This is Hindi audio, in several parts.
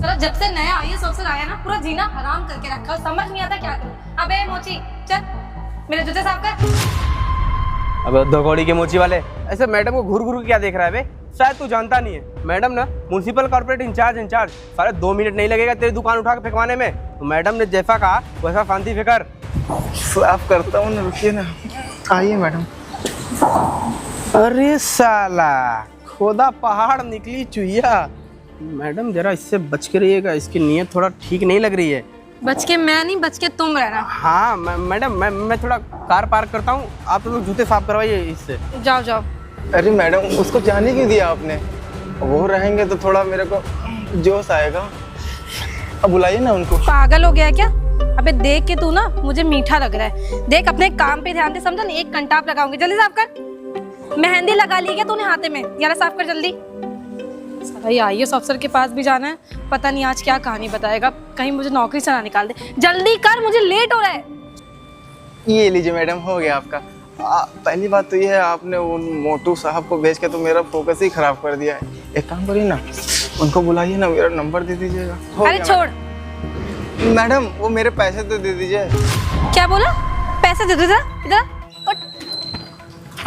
सर जब से नया आईएएस ऑफिसर आया ना पूरा जीना हराम करके रखा, समझ नहीं आता क्या करूं। अबे मोची चल मेरे जूते साफ कर। अबे दो कौड़ी के मोची वाले, ऐसे मैडम को घूर घूर के क्या देख रहा है बे? शायद तू जानता नहीं है, मैडम ना म्युनिसिपल कॉर्पोरेट इंचार्ज सारे 2 मिनट नहीं लगेगा तेरी दुकान उठा के फेंकवाने में। तो मैडम ने जैसा कहा वैसा शांति से कर। साफ करता हूँ ना, रुकिए ना। आइए मैडम। अरे साला खोदा पहाड़ निकली चुहिया। मैडम जरा इससे बच के रहिएगा, इसकी नीयत थोड़ा ठीक नहीं लग रही है। बच के मैं नहीं, बच के तुम रहना। हाँ मैडम मैं थोड़ा कार पार्क करता हूँ, आप लोग जूते साफ करवाइए इससे। जाओ जाओ। अरे मैडम उसको जाने क्यों दिया आपने? वो रहेंगे तो थोड़ा मेरे को जोश आएगा। अब बुलाइए ना उनको। पागल हो गया है क्या? अबे देख के तू ना मुझे मीठा लग रहा है। देख अपने काम पे ध्यान दे, समझा नहीं? एक कंटाप लगाऊंगी, जल्दी साफ कर। मेहंदी लगा ली क्या तूने हाथे में? यार साफ कर जल्दी। साला आईएएस अफसर के पास भी जाना है, पता नहीं आज क्या कहानी बताएगा, कहीं मुझे नौकरी से ना निकाल दे। जल्दी कर, मुझे लेट हो रहा है। ये लीजिए मैडम, हो गया आपका। पहली बात तो ये है आपने उन मोटू साहब को भेज के तो मेरा फोकस ही खराब कर दिया है। एक काम करिए ना, उनको बुलाइए ना, मेरा नंबर दे दीजिएगा। अरे छोड़ मैडम, वो मेरे पैसे तो दे दीजिए। क्या बोला? पैसे दे दो इधर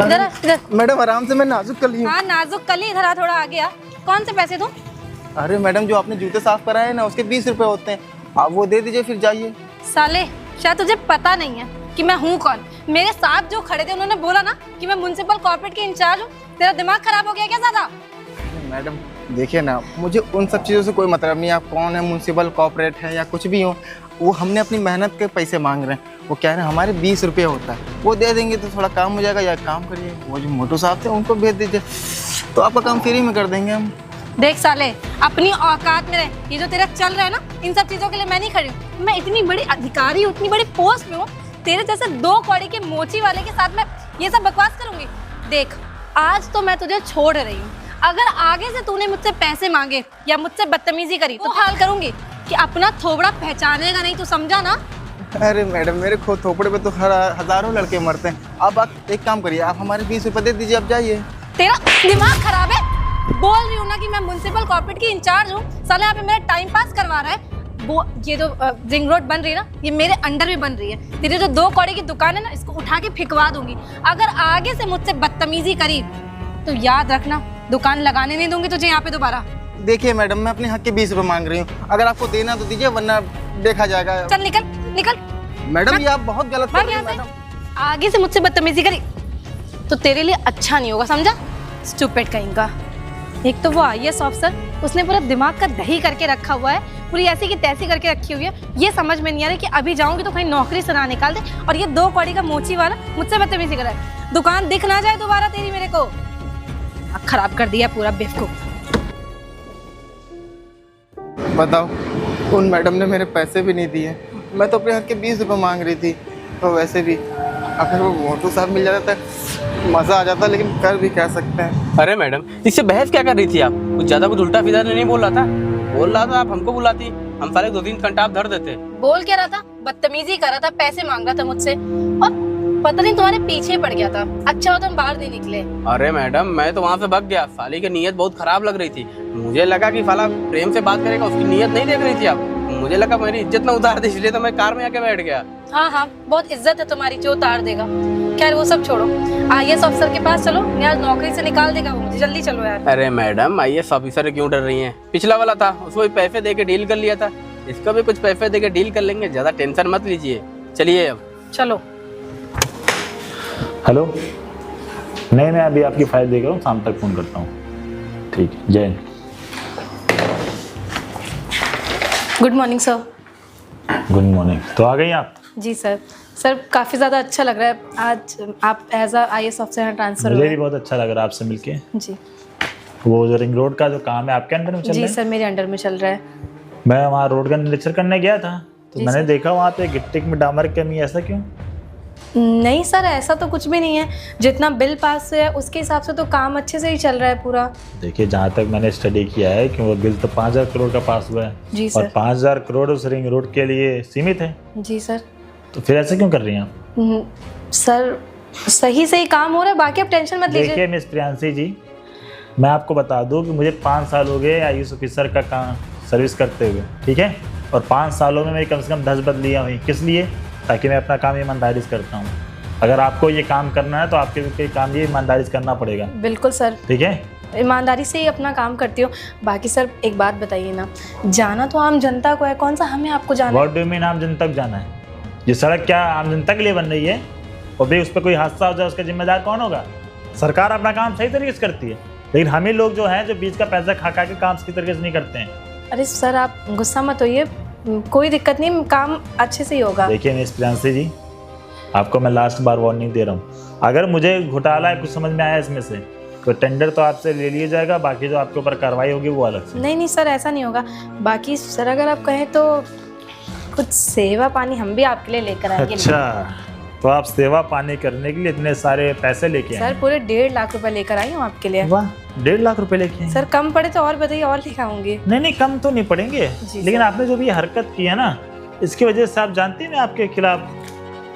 इधर इधर। मैडम आराम से, मैं नाजुक कली हूँ। हाँ नाजुक कली, इधर आ, थोड़ा आगे आ। कौन से पैसे दूं? अरे मैडम जो आपने जूते साफ कराए ना उसके 20 रुपए होते हैं, आप वो दे दीजिए फिर जाइए। साले शायद तुझे पता नहीं है कि मैं हूँ कौन। मेरे साथ जो खड़े थे उन्होंने बोला ना कि मैं म्युनिसिपल कॉर्पोरेट के इंचार्ज हूँ। तेरा दिमाग खराब हो गया क्या ज्यादा? मैडम देखिए ना, मुझे उन सब चीज़ों से कोई मतलब नहीं। आप कौन है, म्युनिसिपल कॉर्पोरेट है या कुछ भी हो, वो हमने अपनी मेहनत के पैसे मांग रहे हैं। वो कह रहे हैं हमारे 20 रुपये होता है, वो दे देंगे तो थोड़ा काम हो जाएगा। या काम करिए, वो जो मोटू साहब थे उनको भेज दीजिए, तो आपका काम फ्री में कर देंगे हम। देख साले, अपनी औकात में रह। ये जो तेरा चल रहा है ना, इन सब चीजों के लिए मैं नहीं खड़ी हूँ। मैं इतनी बड़ी अधिकारी हूँ, इतनी बड़ी पोस्ट में हूँ, तेरे जैसे 2 कौड़ी के मोची वाले के साथ मैं ये सब बकवास करूंगी? देख आज तो मैं तुझे छोड़ रही हूँ। अगर आगे से तूने मुझसे पैसे मांगे या मुझसे बदतमीजी करी तो हाल करूंगी कि अपना थोबड़ा पहचानेगा नहीं, तू समझा ना? अरे मैडम, मेरे खो थोपड़े पे तो हजारों लड़के मरते हैं। अब आप एक काम करिए, आप हमारे 20 रुपये दे दीजिए, आप जाइए। तेरा दिमाग खराब है? बोल रही हूँ ना कि मैं म्युनिसिपल कॉर्पोरेट की इंचार्ज हूँ। साले यहाँ पे मेरा टाइम पास करवा रहा है। वो ये जो रिंग रोड बन रही है ना, ये मेरे अंडर में बन रही है। तेरे जो 2 कौड़ी की दुकान है ना, इसको उठा के फिकवा दूंगी। अगर आगे से मुझसे बदतमीजी करी तो याद रखना, दुकान लगाने नहीं दूंगी तुझे यहाँ पे दोबारा। देखिए मैडम, मैं अपने हक के 20 रुपये मांग रही हूँ, अगर आपको देना तो दीजिए, वरना देखा जाएगा। चल निकल निकल। मैडम ये आप बहुत गलत कर रही हैं मैडम। आगे से मुझसे बदतमीजी करी तो तेरे लिए अच्छा नहीं होगा, समझा? स्टूपिड कहीं का। एक तो वो आईएएस ऑफिसर, उसने पूरा दिमाग का दही करके रखा हुआ है, पूरी ऐसी की तैसी करके रखी हुई है। ये समझ में नहीं आ रहा कि अभी जाऊंगी तो कहीं नौकरी से ना निकाल दे। और ये 2 कौड़ी का मोची वाला मुझसे बदतमीजी कर रहा है। दुकान दिख ना जाए दोबारा तेरी मेरे को। खराब कर दिया पूरा बेवकूफ। बताओ, उन मैडम ने मेरे पैसे भी नहीं दिए। मैं तो अपने हक के 20 रुपये मांग रही थी। तो वैसे भी अगर वो मोटू साहब मिल जाता तो मज़ा आ जाता, लेकिन कर भी क्या सकते हैं। अरे मैडम इससे बहस क्या कर रही थी आप? कुछ ज्यादा कुछ उल्टा सीधा नहीं बोल रहा था? बोल रहा था आप हमको बुलाती, हम सारे 2-3 घंटा धर देते। बोल क्या रहा था? बदतमीजी कर रहा था, पैसे मांग रहा था मुझसे, और पता नहीं तुम्हारे पीछे पड़ गया था। अच्छा हो तुम बाहर नहीं निकले। अरे मैडम मैं तो वहाँ से भाग गया, साली की नीयत बहुत खराब लग रही थी। मुझे लगा कि साला प्रेम से बात करेगा, उसकी नीयत नहीं देख रही थी आप। मुझे लगा मेरी इज्जत ना उतार दे, इसलिए तो मैं कार में आके बैठ गया। हाँ हाँ, बहुत इज्जत है तुम्हारी, जो उतार देगा। खैर वो सब छोड़ो, आईएएस ऑफिसर के पास चलो, यार नौकरी से निकाल देगा वो मुझे। जल्दी चलो यार। अरे मैडम आईएएस ऑफिसर क्यों डर रही हैं? पिछला वाला था, उसको भी पैसे दे के डील कर लिया था, इसको भी कुछ पैसे दे के डील कर लेंगे। ज्यादा टेंशन मत लीजिए, चलिए अब चलो। हेलो, नहीं मैं अभी आपकी फाइल देख रहा हूँ, शाम तक फ़ोन करता हूँ। ठीक है, जय Hind. Good morning sir. Good morning. तो आ गई आप? जी सर। सर काफ़ी ज़्यादा अच्छा लग रहा है आज आप as a IAS officer transfer हुए। मुझे भी बहुत अच्छा लग रहा है आपसे मिलके। जी। वो जो रिंग रोड का जो काम है आपके अंडर में चल रहा है? जी सर, मेरे अंडर में चल रहा है। मैं वहाँ रोड का निरीक्षण करने गया था, तो मैंने देखा वहाँ पे गिट्टी में डामर की कमी। ऐसा क्यों? नहीं सर, ऐसा तो कुछ भी नहीं है। जितना बिल पास है उसके हिसाब से तो काम अच्छे से ही चल रहा है पूरा। देखिए जहाँ तक मैंने स्टडी किया है कि वो बिल तो 5000 करोड़ का पास हुआ है। जी और सर। 5000 करोड़ उस रिंग रोड के लिए सीमित है। जी सर। तो फिर ऐसे क्यों कर रही हैं आप? सर सही से ही काम हो रहा है, बाकी आप टेंशन मत लीजिए। देखिए मिस प्रियांशी जी, मैं आपको बता दूं कि मुझे 5 साल हो गए आईएएस ऑफिसर का काम सर्विस करते हुए, ठीक है। और 5 सालों में मेरी कम से कम 10 बदलियाँ हुई। किस लिए? ताकि मैं अपना काम ईमानदारी से करता हूँ। अगर आपको ये काम करना है तो आपके भी काम ये ईमानदारी से करना पड़ेगा, बिल्कुल सर, ठीक है। ईमानदारी से ही अपना काम करती हूँ। बाकी सर एक बात बताइए ना, जाना तो आम जनता को है, कौन सा हमें आपको जाना है? व्हाट डू यू मीन आम जनता को जाना है? ये सड़क क्या आम जनता के लिए बन रही है? और भाई उस पर कोई हादसा हो जाए उसका जिम्मेदार कौन होगा? सरकार अपना काम सही तरीके से करती है, लेकिन हम ही लोग जो हैं जो बीच का पैसा खा खा के काम सही तरीके से नहीं करते हैं। अरे सर आप गुस्सा मत होइए, कोई दिक्कत नहीं, काम अच्छे से ही होगा। देखिए मिस प्रियांशी जी, आपको मैं लास्ट बार वार्निंग दे रहा हूँ, अगर मुझे घोटाला कुछ समझ में आया इसमें से तो टेंडर तो आपसे ले लिया जाएगा, बाकी जो आपके ऊपर कार्रवाई होगी वो अलग से। नहीं नहीं सर, ऐसा नहीं होगा। बाकी सर अगर आप कहें तो कुछ सेवा पानी हम भी आपके लिए लेकर आएंगे। अच्छा, तो आप सेवा पानी करने के लिए इतने सारे पैसे लेके आए? सर पूरे 1.5 लाख रुपए लेकर आई हूँ आपके लिए। वाह, 1.5 लाख रुपए लेके आए? सर कम पड़े तो और बताइए, और लिखाऊंगी। नहीं कम तो नहीं पड़ेंगे, लेकिन आपने जो भी हरकत की है ना, इसकी वजह से आप जानती हैं मैं आपके खिलाफ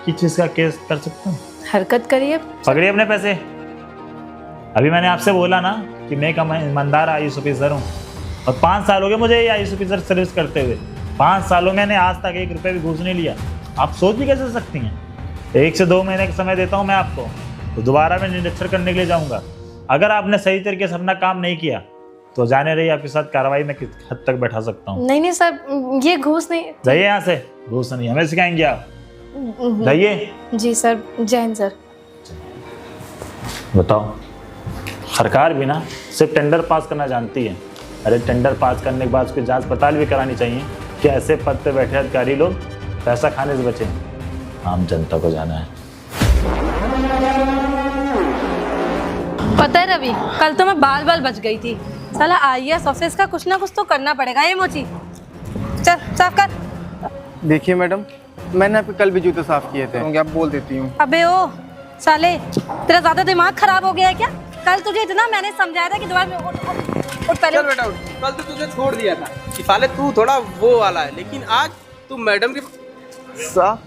किस चीज़ का केस कर सकता हूँ। हरकत करिए, पकड़िए अपने पैसे। अभी मैंने आपसे बोला ना कि मैं एक ईमानदार IAS ऑफिसर हूँ और 5 साल हो गए मुझे ये IAS ऑफिसर सर्विस करते हुए। 5 सालों में मैंने आज तक 1 रुपये भी घूस नहीं लिया। आप सोच भी कैसे सकती हैं? 1 से 2 महीने का समय देता हूँ मैं आपको, तो दोबारा मैं निरीक्षण करने के लिए जाऊँगा। अगर आपने सही तरीके से अपना काम नहीं किया तो जाने रही आपके साथ कार्रवाई में किस हद तक बैठा सकता हूँ। नहीं सर, ये घूस नहीं। जाइए यहाँ से, घूस नहीं हमें सिखाएंगे आप, जाइए। जी सर, जय हिंद सर। बताओ, सरकार भी ना सिर्फ टेंडर पास करना जानती है। अरे टेंडर पास करने के बाद उसकी जांच पड़ताल भी करानी चाहिए कि ऐसे पद पे बैठे अधिकारी लोग पैसा खाने से बचे। आम जनता को जाना है। पता है रवि, कल तो मैं बाल बाल बच गई थी। साला IAS ऑफिस का कुछ ना कुछ तो करना पड़ेगा। ये मोची, चल साफ कर। देखिए मैडम, मैंने आपके कल भी जूते साफ किए थे, आप बोल देती हूँ। अबे ओ साले, तेरा ज्यादा दिमाग खराब हो गया है क्या? कल तुझे इतना मैंने समझाया था कि दोबारा में उठ पहले। चल बेटा उठ। कल तो तुझे छोड़ दिया था कि साले तू थोड़ा वो वाला है, लेकिन आज तू मैडम के साफ।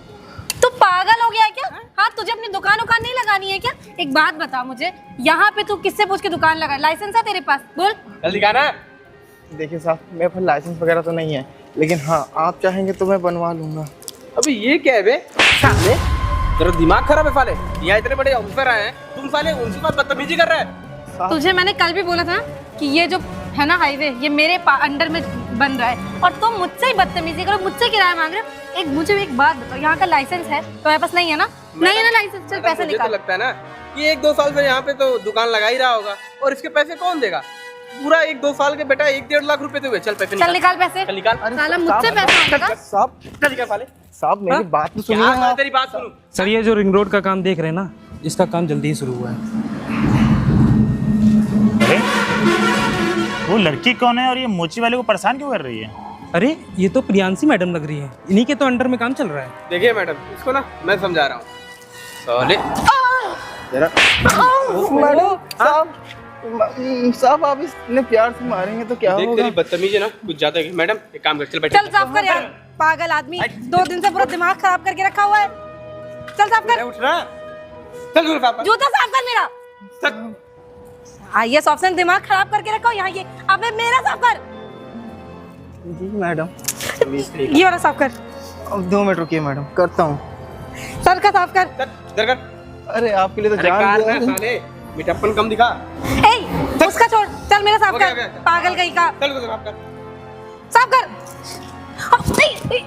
तू पागल हो गया है क्या? हाँ, तुझे अपनी दुकान नहीं लगानी है क्या? एक बात बता मुझे, यहाँ पे तू किससे पूछ के दुकान लगा? लाइसेंस है तेरे पास? बोल। जल्दी दिखाना। देखिए साहब, मेरे पास लाइसेंस वगैरह तो नहीं है, लेकिन हाँ आप चाहेंगे तो मैं बनवा लूंगा। अबे ये क्या है बे? साले तेरा दिमाग खराब है साले। यहाँ इतने बड़े ऑफिसर आए हैं, तुम साले उनके साथ बदतमीजी कर रहे हैं। तुझे मैंने कल भी बोला था कि ये जो है ना हाईवे, ये मेरे अंडर में बन रहा है और तुम मुझसे ही बदतमीजी करो, मुझसे किराया मांग रहे हो। मुझे एक बात बताओ, यहाँ का लाइसेंस है तुम्हारे पास? नहीं है ना? नहीं है ना लाइसेंस? चल पैसे निकाल। मुझे लगता है ना कि 1-2 साल से यहाँ पे तो दुकान लगा ही रहा होगा, और इसके पैसे कौन देगा? पूरा 1-2 साल के बेटा 1-1.5 लाख रुपए हुए। चल पैसे चल निकाल पैसे। चल निकाल। साला मुझसे पैसा मांगेगा। साहब चल निकाल साले। साहब मेरी बात तो सुनिए। हाँ, तेरी बात सुनूं। सर ये जो रिंग रोड का काम देख रहे हैं ना, इसका काम जल्दी ही शुरू हुआ है। अरे वो लड़की कौन है और ये मोची वाले को परेशान क्यों कर रही है? अरे ये तो प्रियांशी मैडम लग रही है, इन्हीं के तो अंडर में काम चल रहा है। देखिए मैडम, इसको ना मैं समझा रहा हूँ। साले मैडम साहब आप इतने प्यार से मारेंगे तो क्या देख होगा? तेरी बदतमीजी ना कुछ ज्यादा है। मैडम एक काम कर, चल बैठ। चल साफ कर यार, पागल आदमी, 2 दिन से पूरा दिमाग खराब करके रखा हुआ है। चल साफ कर, उठ रहा। चल जूता साफ कर। जूता साफ कर मेरा। चल। IAS ऑफिसर दिमाग खराब करके रखा हो यहाँ। ये अबे मेरा साफ कर। जी मैडम, ये वाला साफ कर। अब 2 मिनट रुकिए मैडम, करता हूँ। सर का साफ कर। चल इधर कर। अरे आपके लिए तो अरे जान कार दिया ना है। साले, मिठप्पन कम दिखा। ए, उसका छोड़, चल मेरा साफ हो गया, कर। हो गया। पागल कहीं का, चल उधर साफ कर। साफ कर।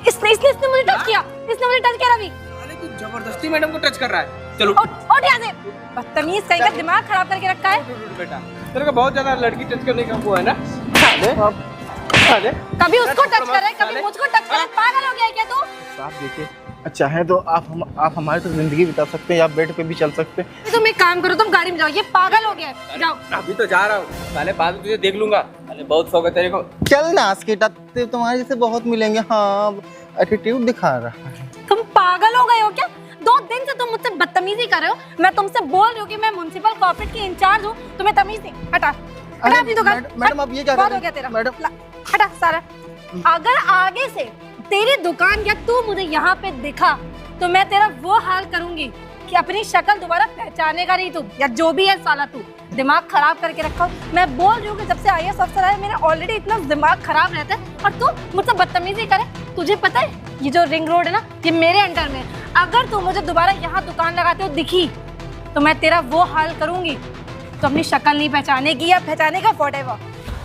इसने मुझे टच किया, इसने मुझे टच किया रवि। साले तू जबरदस्ती मैडम को टच कर रहा है। चलो उठ यहाँ से, बदतमीज कहीं का, दिमाग खराब करके रखा है। उठ बेटा, तेरे को बहुत ज्यादा लड़की टच करने का वो है ना। साले साले कभी उसको टच करे, कभी मुझको टच करे। पागल हो गया है क्या तू? साहब देखिए, चाहे तो आप हमारे तो जिंदगी बिता सकते हैं, आप बेड पे भी चल सकते हैं। तुम एक काम करो, तुम गाड़ी में जाओ। ये पागल हो गया है, जाओ। अभी तो जा रहा हूँ साले, बाद में तुझे देख लूंगा। साले बहुत शौक है तेरे को। चल ना आस्केटा, तुम्हारे जैसे बहुत मिलेंगे। हाँ एटीट्यूड दिखा रहा है। तुम पागल हो गए हो क्या? 2 दिन से तुम मुझसे बदतमीजी कर रहे हो। मैं तुमसे बोल रही हूँ कि मैं म्युनिसिपल कॉर्पोरेट की इंचार्ज हूँ, तुम्हें तमीज नहीं। हटा हटा अपनी दुकान। मैडम आप ये क्या बहुत कर हो रहे गया तेरा। हैं? मैडम हटा सारा। अगर आगे से तेरी दुकान या तू मुझे यहाँ पे दिखा तो मैं तेरा वो हाल करूंगी कि अपनी शक्ल दोबारा पहचानेगा नहीं तू, या जो भी है साला तू दिमाग खराब करके रखा हो। मैं बोल रही हूँ कि जब से IAS अफसर आया मेरा ऑलरेडी इतना दिमाग खराब रहता है और तू मुझसे बदतमीजी करे। तुझे पता है ये जो रिंग रोड है ना, ये मेरे अंडर में है। अगर तू मुझे दोबारा यहाँ दुकान लगाते हो दिखी तो मैं तेरा वो हाल करूंगी। तो अपनी शक्ल नहीं पहचानेगी या पहचानेगा व्हाटएवर,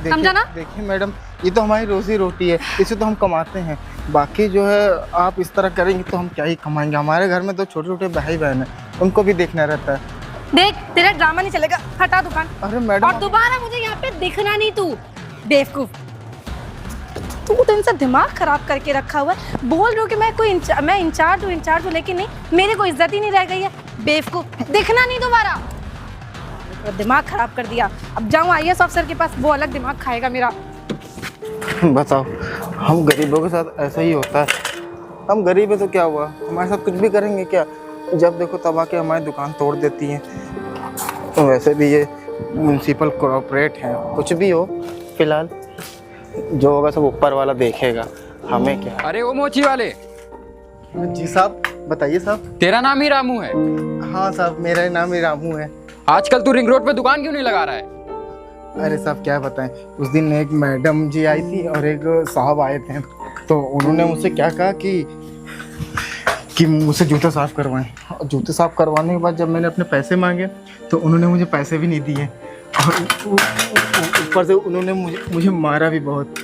समझा ना? देखिए मैडम, ये तो हमारी रोजी रोटी है, इसे तो हम कमाते हैं। बाकी जो है आप इस तरह करेंगे तो हम क्या ही कमाएंगे। हमारे घर में तो छोटे छोटे भाई बहन हैं, उनको भी देखना रहता है। देख तेरा ड्रामा नहीं चलेगा, हटा दुकान। अरे मैडम, और दोबारा मुझे यहाँ पे दिखना नहीं तू बेवकूफ। तू तो इनसे दिमाग खराब करके रखा हुआ है। बोल रही हूँ कि मैं इंचार्ज हूँ लेकिन नहीं, मेरी कोई इज्जत ही नहीं रह गई है। बेवकूफ, दिखना नहीं दोबारा। मेरा दिमाग खराब कर दिया। अब जाऊँ IAS अफसर के पास, वो अलग दिमाग खाएगा मेरा। बताओ, हम गरीबों के साथ ऐसा ही होता है। हम गरीब है तो क्या हुआ, हमारे साथ कुछ भी करेंगे क्या? जब देखो तब आके हमारी दुकान तोड़ देती हैं। तो वैसे भी ये म्यूनसिपल कॉर्पोरेट है, कुछ भी हो फिलहाल जो होगा सब ऊपर वाला देखेगा, हमें क्या। अरे वो मोची वाले, जी साहब, बताइए साहब। तेरा नाम ही रामू है? हाँ साहब, मेरा नाम ही रामू है। आजकल तू रिंग रोड पे दुकान क्यों नहीं लगा रहा है? अरे साहब क्या बताएं, उस दिन एक मैडम जी आई थी और एक साहब आए थे, तो उन्होंने मुझसे क्या कहा कि मुझसे जूते साफ़ करवाएं। और जूते साफ़ करवाने के बाद जब मैंने अपने पैसे मांगे तो उन्होंने मुझे पैसे भी नहीं दिए, और ऊपर से उन्होंने मुझे मारा भी बहुत।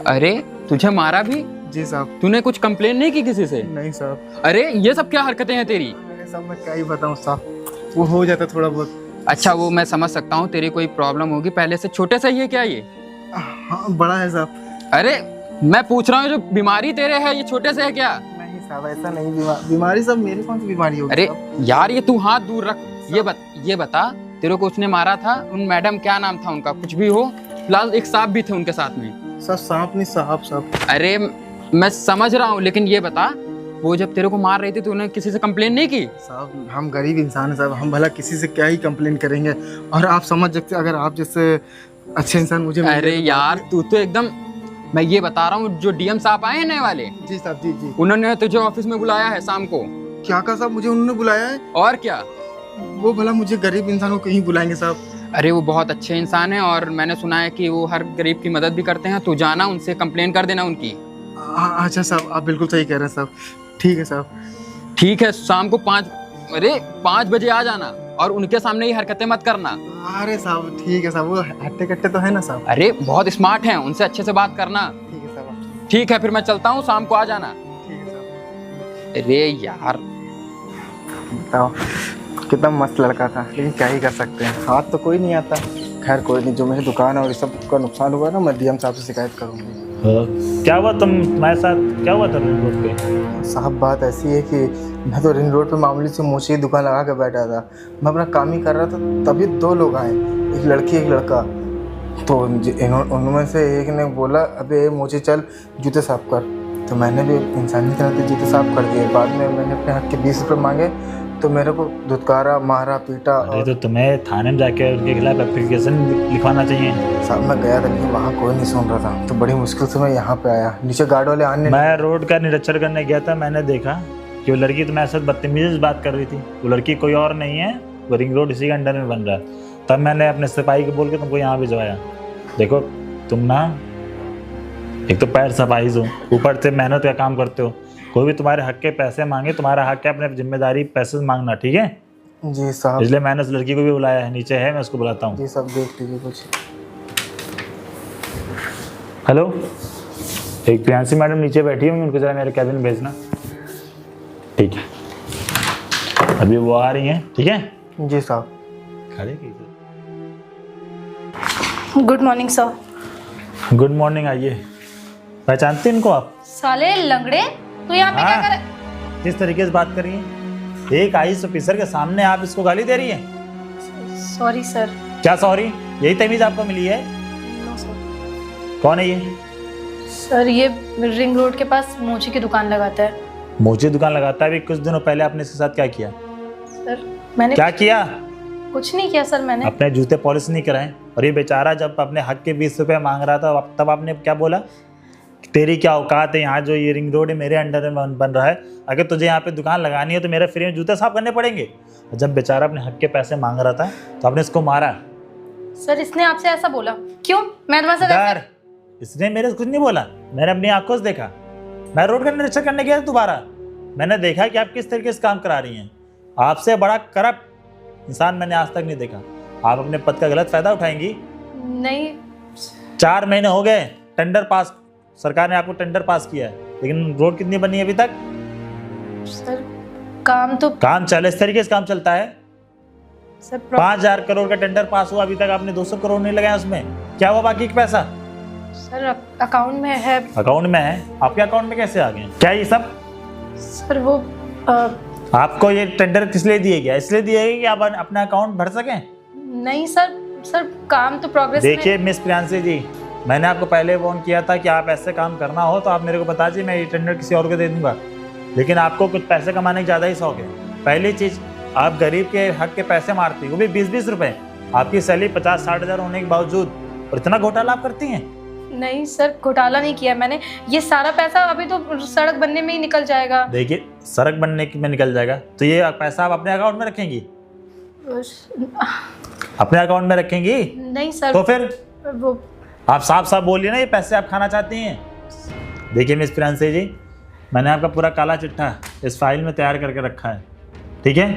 अरे तुझे मारा भी? जी साहब। तूने कुछ कंप्लेन नहीं की किसी से? नहीं साहब। अरे ये सब क्या हरकतें हैं तेरी? अरे साहब मैं क्या ही बताऊँ साहब, वो हो जाता थोड़ा बहुत। अच्छा वो मैं समझ सकता हूँ, तेरी कोई प्रॉब्लम होगी, पहले से छोटे से ही है क्या ये? हाँ बड़ा है साहब। अरे मैं पूछ रहा हूँ जो बीमारी तेरे है ये छोटे से है क्या? नहीं साहब ऐसा नहीं, बीमारी सब मेरी कौन सी बीमारी होगी? अरे यार ये तू हाथ दूर रख। ये बता तेरे को उसने मारा था, उन मैडम क्या नाम था उनका? कुछ भी हो, फिलहाल एक सांप भी थे उनके साथ में। सर सांप नहीं साहब। अरे मैं समझ रहा हूँ, लेकिन ये बता वो जब तेरे को मार रही थी तो उन्होंने किसी से कंप्लेन नहीं की? साहब हम गरीब इंसान हैं साहब, हम भला किसी से क्या ही कंप्लेन करेंगे। और आप समझ सकते, अगर आप जैसे अच्छे इंसान मुझे मिल अरे गए तो यार तू तो एकदम, मैं ये बता रहा हूँ जो DM साहब आए हैं नए वाले, जी साहब। जी उन्होंने तुझे ऑफिस में बुलाया है शाम को। क्या कहा साहब, मुझे उन्होंने बुलाया है? और क्या? वो भला मुझे गरीब इंसान को कहीं बुलाएंगे साहब? अरे वो बहुत अच्छे इंसान हैं और मैंने सुना है कि वो हर गरीब की मदद भी करते हैं। तू जाना उनसे कंप्लेन कर देना उनकी। अच्छा साहब, आप बिल्कुल सही कह रहे हैं साहब। ठीक है साहब। ठीक है, शाम को 5 बजे आ जाना और उनके सामने ये हरकतें मत करना। अरे साहब ठीक है साहब, वो हट्टे कट्टे तो है ना साहब? अरे बहुत स्मार्ट हैं, उनसे अच्छे से बात करना। ठीक है साहब। ठीक है फिर मैं चलता हूँ, शाम को आ जाना। ठीक है साहब। अरे यार बताओ कितना मस्त लड़का था, लेकिन क्या ही कर सकते हैं, हाथ तो कोई नहीं आता। खैर कोई नहीं, जो मेरी दुकान है और इस सब का नुकसान हुआ ना, मैं DM साहब से शिकायत करूँगी। क्या हुआ तुम्हारे साथ, क्या हुआ था रिंग रोड पे? साहब बात ऐसी है कि मैं तो रिंग रोड पे मामूली से मोची की दुकान लगा के बैठा था, मैं अपना काम ही कर रहा था, तभी 2 लोग आए, एक लड़की एक लड़का। तो उनमें से एक ने बोला अबे मोची चल जूते साफ कर, तो मैंने भी इंसानी तरह से जूते साफ कर दिए। बाद में मैंने अपने हक के 20 रुपये मांगे तो मेरे को धुतकारा, मारा, पीटा। अरे तो तुम्हें थाने में जाके उनके खिलाफ एप्लीकेशन लिखवाना चाहिए। साहब मैं गया था लेकिन वहाँ कोई नहीं सुन रहा था, तो बड़ी मुश्किल से मैं यहाँ पे आया, नीचे गार्ड वाले आने। मैं रोड का निरीक्षण करने गया था, मैंने देखा कि वो लड़की तुम्हारे साथ बदतमीजी से बात कर रही थी। वो लड़की कोई और नहीं है, वो रिंग रोड इसी के अंडर में बन रहा है। तब मैंने अपने सिपाही को बोल के तुमको यहाँ भिजवाया। देखो तुम ना एक तो पैर सफाइज हो, ऊपर से मेहनत का काम करते हो। कोई भी तुम्हारे हक के पैसे मांगे, तुम्हारा हक है अपने जिम्मेदारी पैसे मांगना, ठीक है? जी साहब। इसलिए मैंने उस लड़की को भी बुलाया है, नीचे है, मैं उसको बुलाता हूँ। जी साहब देख लीजिए कुछ। हेलो, एक प्रियांशी मैडम नीचे बैठी होंगी, उनको जरा मेरे कैबिन में भेजना। ठीक है, अभी वो आ रही हैं, ठीक है? जी साहब। खड़े कीजिए। Good morning sir. Good morning, आइए। पहचानते हैं इनको आप? साले लंगड़े, तू यहाँ पे क्या कर रहा है? किस तरीके से बात कर रही है? एक IAS ऑफिसर के सामने आप इसको गाली दे रही है? Sorry sir. क्या सॉरी? यही तमीज आपको मिली है? No sir. कौन है ये? सर ये रिंग रोड के पास मोची की दुकान लगाता है। मोची दुकान लगाता है? अभी कुछ दिनों पहले आपने इसके साथ क्या किया? सर मैंने क्या किया? कुछ नहीं किया सर, मैंने अपने जूते पॉलिश नहीं कराए, और ये बेचारा जब अपने हक के 20 रुपए मांग रहा था तब आपने क्या बोला? तेरी क्या औकात है? यहाँ जो ये रिंग रोड है मेरे अंडर में बन रहा है, अगर तुझे यहाँ पे दुकान लगानी है तो मेरे फ्री में जूते साफ करने पड़ेंगे। जब बेचारा अपने हक के पैसे मांग रहा था तो आपने इसको मारा। सर इसने आपसे ऐसा बोला क्यों? मैं तुम्हारे साथ डर, इसने मेरे से कुछ नहीं बोला, मैंने अपनी आंखों से देखा। मैं रोड का निरीक्षण करने गया दोबारा, मैंने देखा कि आप किस तरीके से काम करा रही हैं। आपसे बड़ा करप्ट इंसान मैंने आज तक नहीं देखा। आप अपने पद का गलत फायदा उठाएंगी। नहीं 4 महीने हो गए टेंडर पास, सरकार ने आपको टेंडर पास किया है, लेकिन रोड कितनी बनी है अभी तक? सर काम तो काम चले इस तरीके से काम चलता है। सर 5,000 करोड़ का टेंडर पास हुआ, अभी तक आपने 200 करोड़ नहीं लगाया उसमें। क्या हुआ बाकी का पैसा? सर अकाउंट में है। अकाउंट में है? आपके अकाउंट में कैसे आ गए? क्या ये सब? सर वो आपको ये टेंडर किस लिए दिए गया? इसलिए दिए गए कि आप अपना अकाउंट भर सकें? नहीं सर, सर काम तो प्रोग्रेस में। देखिए मिस प्रियांशी जी, मैंने आपको पहले फोन किया था कि आप ऐसे काम करना हो तो आप मेरे को बता दीजिए, मैं ये टेंडर किसी और को दे दूंगा। लेकिन आपको कुछ पैसे कमाने की ज़्यादा ही शौक है। पहली चीज़, आप गरीब के हक के पैसे मारती, वो भी 20-20 रुपए। आपकी सैलरी 50-60 हज़ार होने के बावजूद, और इतना घोटाला आप करती हैं। नहीं सर, घोटाला नहीं किया मैंने। ये सारा पैसा अभी तो सड़क बनने में ही निकल जाएगा। देखिए सड़क बनने में निकल जाएगा तो ये पैसा आप अपने अकाउंट में रखेंगी? अपने अकाउंट में रखेंगी? नहीं सर। तो फिर वो आप साफ साफ बोलिए ना, ये पैसे आप खाना चाहती हैं। देखिए मिस प्रियांशी जी, मैंने आपका पूरा काला चिट्ठा इस फाइल में तैयार करके रखा है, ठीक है?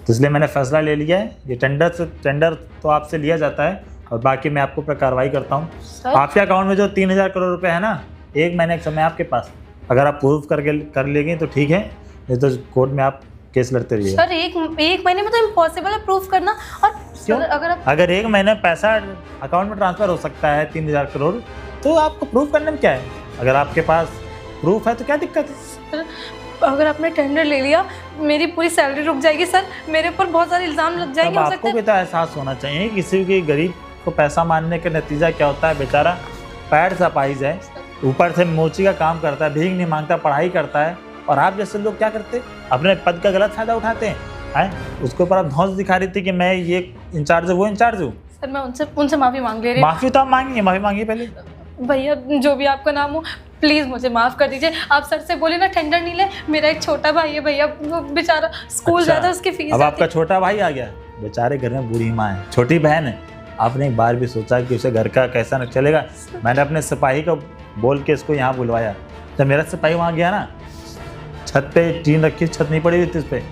तो इसलिए मैंने फैसला ले लिया है, ये टेंडर तो आपसे लिया जाता है और बाकी मैं आपको ऊपर कार्रवाई करता हूँ। आपके अकाउंट में जो 3,000 करोड़ रुपए है ना, 1 महीने का समय आपके पास, अगर आप प्रूफ करके कर लेंगे तो ठीक है, नहीं तो कोर्ट में आप केस लड़ते रहिए। सर एक महीने में तो इम्पॉसिबल है प्रूफ करना। और क्यों? सर अगर 1 महीने में पैसा अकाउंट में ट्रांसफर हो सकता है 3,000 करोड़, तो आपको प्रूफ करने में क्या है? अगर आपके पास प्रूफ है तो क्या दिक्कत है? अगर आपने टेंडर ले लिया, मेरी पूरी सैलरी रुक जाएगी सर, मेरे ऊपर बहुत सारे इल्जाम लग जाएंगे। हो सकता आपको है भी तो एहसास होना चाहिए किसी भी गरीब को पैसा मानने का नतीजा क्या होता है। बेचारा पैर सा पाइज है, ऊपर से मोची का काम करता है, भीख नहीं मांगता, पढ़ाई करता है, और आप जैसे लोग क्या करते, अपने पद का गलत फायदा उठाते हैं। उसके ऊपर आप धौंस दिखा रही थी कि मैं ये इंचार्ज हूँ, वो इंचार्ज हूँ। सर मैं उनसे माफ़ी मांग ले रही हूँ। माफ़ी तो आप मांगिए, माफ़ी मांगिए पहले। भैया जो भी आपका नाम हो, प्लीज़ मुझे माफ़ कर दीजिए। आप सर से बोले ना टेंडर नहीं ले। मेरा एक छोटा भाई है भैया, वो बेचारा स्कूल अच्छा, जाता है, उसकी फीस अब आती आपका है। छोटा भाई आ गया। बेचारे घर में बूढ़ी माँ है, छोटी बहन है। आपने एक बार भी सोचा कि उसे घर का कैसा न चलेगा? मैंने अपने सिपाही को बोल के इसको यहाँ बुलवाया। जब मेरा सिपाही वहाँ गया ना, छत पे टीन रखी, छत नहीं पड़ी हुई थी उस पर।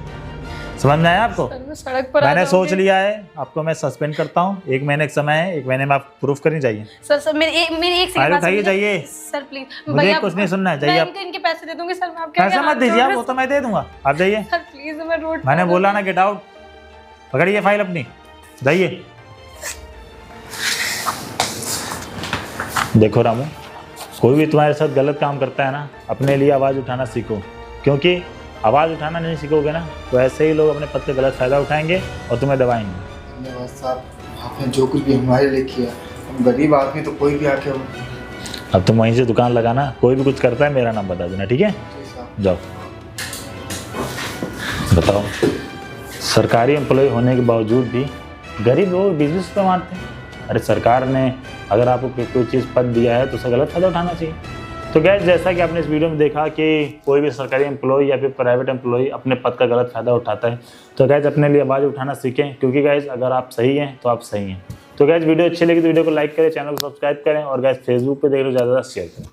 समझ में आया आपको? सर, मैं सड़क पर मैंने आ सोच जाऊंगी। लिया है, आपको मैं सस्पेंड करता हूँ। 1 महीने का समय है, 1 महीने में आप प्रूफ करनी चाहिए। सर मेरी एक फाइल सेकंड उठाइए, जाइए। सर प्लीज मुझे कुछ नहीं सुनना है, जाइए आप। इनके पैसे दे दूंगी सर, मैं आपके पैसा आगे मत हाथ दीजिए जोड़ आप, रही वो तो मैं दे दूंगा, आप जाइए। हूँ। सर प्लीज, मैं रोड मैंने बोला ना गेट आउट। पकड़िए फाइल अपनी, जाइए। देखो रामू, कोई भी तुम्हारे साथ गलत काम करता है ना, अपने लिए आवाज़ उठाना सीखो, क्योंकि आवाज़ उठाना नहीं सीखोगे ना तो ऐसे ही लोग अपने पद का गलत फायदा उठाएंगे और तुम्हें दबाएंगे। धन्यवाद साहब, आपने जो कुछ भी हमारे लिए किया। हम गरीब आदमी तो कोई भी आके अब तुम वहीं से दुकान लगाना, कोई भी कुछ करता है मेरा नाम बता देना, ठीक है? जाओ। बताओ, सरकारी एम्प्लॉय होने के बावजूद भी गरीब लोग 20-20 रुपये मारते हैं। अरे सरकार ने अगर आपको कोई चीज़ पद दिया है तो उसका गलत फायदा उठाना चाहिए। तो गैस, जैसा कि आपने इस वीडियो में देखा कि कोई भी सरकारी एम्प्लॉय या फिर प्राइवेट एम्प्लॉय अपने पद का गलत फायदा उठाता है, तो गैस अपने लिए आवाज़ उठाना सीखें, क्योंकि गैस अगर आप सही हैं तो आप सही हैं। तो गैस वीडियो अच्छी लगी तो वीडियो को लाइक करें, चैनल को सब्सक्राइब करें, और गैस फेसबुक पे देख लो ज़्यादा शेयर करें।